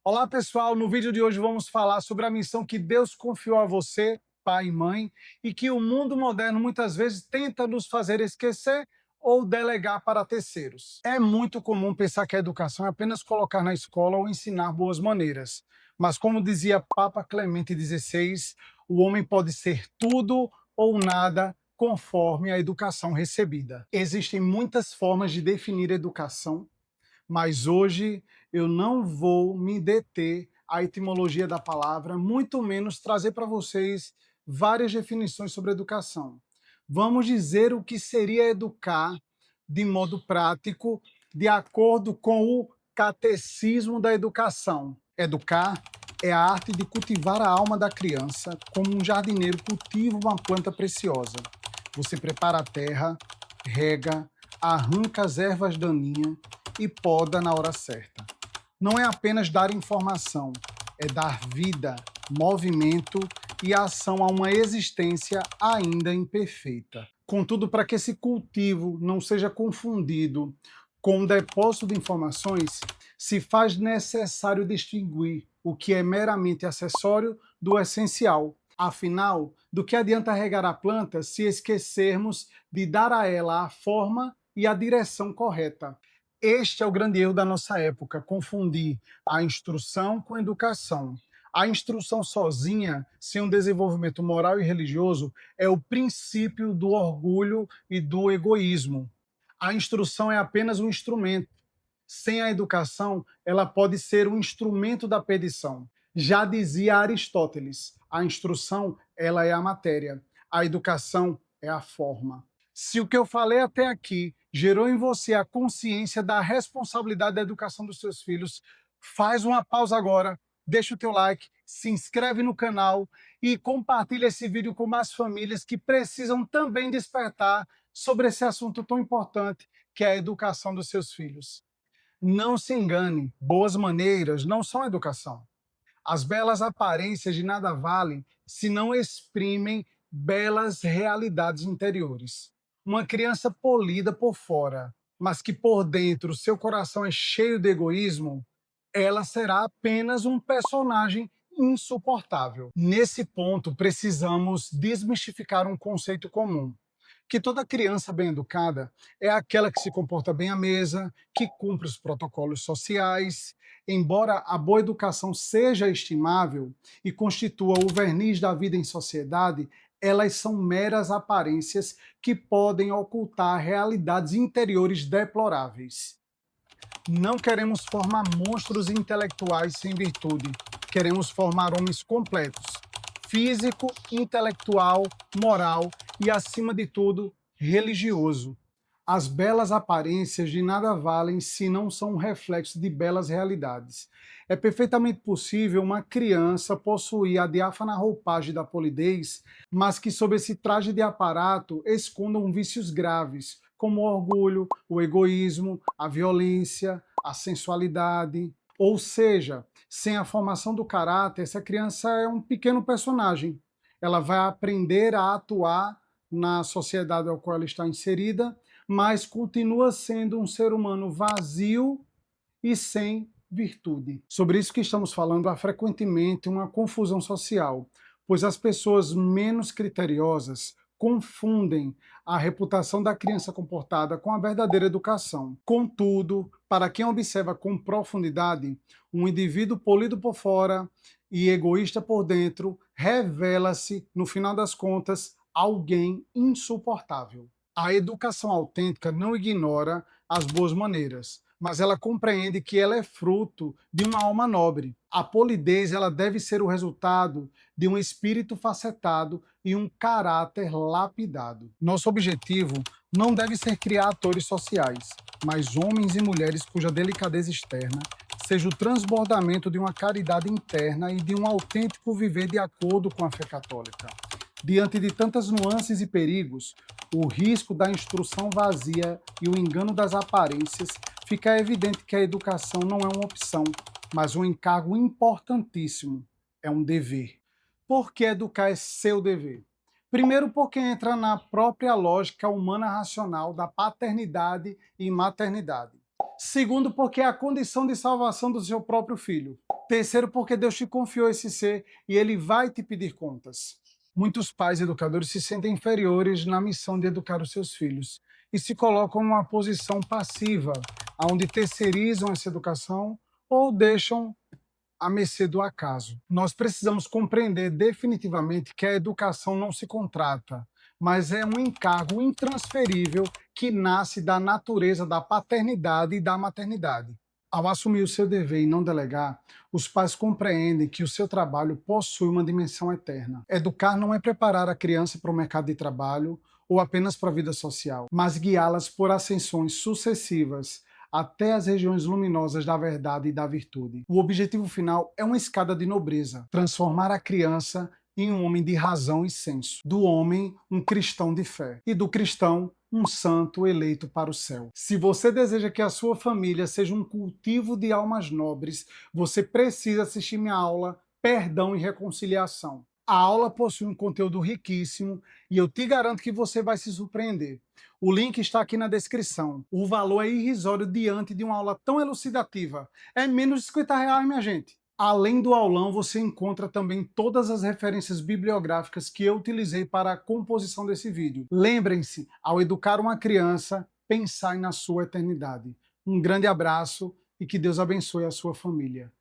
Olá, pessoal! No vídeo de hoje vamos falar sobre a missão que Deus confiou a você, pai e mãe, e que o mundo moderno muitas vezes tenta nos fazer esquecer ou delegar para terceiros. É muito comum pensar que a educação é apenas colocar na escola ou ensinar boas maneiras. Mas como dizia Papa Clemente XVI, o homem pode ser tudo ou nada conforme a educação recebida. Existem muitas formas de definir educação, mas hoje eu não vou me deter à etimologia da palavra, muito menos trazer para vocês várias definições sobre educação. Vamos dizer o que seria educar de modo prático, de acordo com o catecismo da educação. Educar é a arte de cultivar a alma da criança como um jardineiro cultiva uma planta preciosa. Você prepara a terra, rega, arranca as ervas daninhas e poda na hora certa. Não é apenas dar informação, é dar vida, movimento e ação a uma existência ainda imperfeita. Contudo, para que esse cultivo não seja confundido com um depósito de informações, se faz necessário distinguir o que é meramente acessório do essencial. Afinal, do que adianta regar a planta se esquecermos de dar a ela a forma e a direção correta? Este é o grande erro da nossa época, confundir a instrução com a educação. A instrução sozinha, sem um desenvolvimento moral e religioso, é o princípio do orgulho e do egoísmo. A instrução é apenas um instrumento. Sem a educação, ela pode ser um instrumento da perdição. Já dizia Aristóteles, a instrução, ela é a matéria, a educação é a forma. Se o que eu falei até aqui gerou em você a consciência da responsabilidade da educação dos seus filhos, faz uma pausa agora, deixa o teu like, se inscreve no canal e compartilha esse vídeo com mais famílias que precisam também despertar sobre esse assunto tão importante que é a educação dos seus filhos. Não se engane, boas maneiras não são educação. As belas aparências de nada valem se não exprimem belas realidades interiores. Uma criança polida por fora, mas que por dentro seu coração é cheio de egoísmo, ela será apenas um personagem insuportável. Nesse ponto, precisamos desmistificar um conceito comum, que toda criança bem educada é aquela que se comporta bem à mesa, que cumpre os protocolos sociais. Embora a boa educação seja estimável e constitua o verniz da vida em sociedade, elas são meras aparências que podem ocultar realidades interiores deploráveis. Não queremos formar monstros intelectuais sem virtude. Queremos formar homens completos, físico, intelectual, moral e, acima de tudo, religioso. As belas aparências de nada valem se não são um reflexo de belas realidades. É perfeitamente possível uma criança possuir a diáfana roupagem da polidez, mas que sob esse traje de aparato escondam vícios graves, como o orgulho, o egoísmo, a violência, a sensualidade. Ou seja, sem a formação do caráter, essa criança é um pequeno personagem. Ela vai aprender a atuar na sociedade ao qual ela está inserida, mas continua sendo um ser humano vazio e sem virtude. Sobre isso que estamos falando, há frequentemente uma confusão social, pois as pessoas menos criteriosas confundem a reputação da criança comportada com a verdadeira educação. Contudo, para quem observa com profundidade, um indivíduo polido por fora e egoísta por dentro revela-se, no final das contas, alguém insuportável. A educação autêntica não ignora as boas maneiras, mas ela compreende que ela é fruto de uma alma nobre. A polidez ela deve ser o resultado de um espírito facetado e um caráter lapidado. Nosso objetivo não deve ser criar atores sociais, mas homens e mulheres cuja delicadeza externa seja o transbordamento de uma caridade interna e de um autêntico viver de acordo com a fé católica. Diante de tantas nuances e perigos, o risco da instrução vazia e o engano das aparências, fica evidente que a educação não é uma opção, mas um encargo importantíssimo, é um dever. Por que educar é seu dever? Primeiro, porque entra na própria lógica humana racional da paternidade e maternidade. Segundo, porque é a condição de salvação do seu próprio filho. Terceiro, porque Deus te confiou esse ser e ele vai te pedir contas. Muitos pais e educadores se sentem inferiores na missão de educar os seus filhos e se colocam numa posição passiva, onde terceirizam essa educação ou deixam à mercê do acaso. Nós precisamos compreender definitivamente que a educação não se contrata, mas é um encargo intransferível que nasce da natureza da paternidade e da maternidade. Ao assumir o seu dever e não delegar, os pais compreendem que o seu trabalho possui uma dimensão eterna. Educar não é preparar a criança para o mercado de trabalho ou apenas para a vida social, mas guiá-las por ascensões sucessivas até as regiões luminosas da verdade e da virtude. O objetivo final é uma escada de nobreza, transformar a criança em um homem de razão e senso, do homem um cristão de fé e do cristão um santo eleito para o céu. Se você deseja que a sua família seja um cultivo de almas nobres, você precisa assistir minha aula Perdão e Reconciliação. A aula possui um conteúdo riquíssimo e eu te garanto que você vai se surpreender. O link está aqui na descrição. O valor é irrisório diante de uma aula tão elucidativa. É menos de R$ 50, minha gente. Além do aulão, você encontra também todas as referências bibliográficas que eu utilizei para a composição desse vídeo. Lembrem-se, ao educar uma criança, pensai na sua eternidade. Um grande abraço e que Deus abençoe a sua família.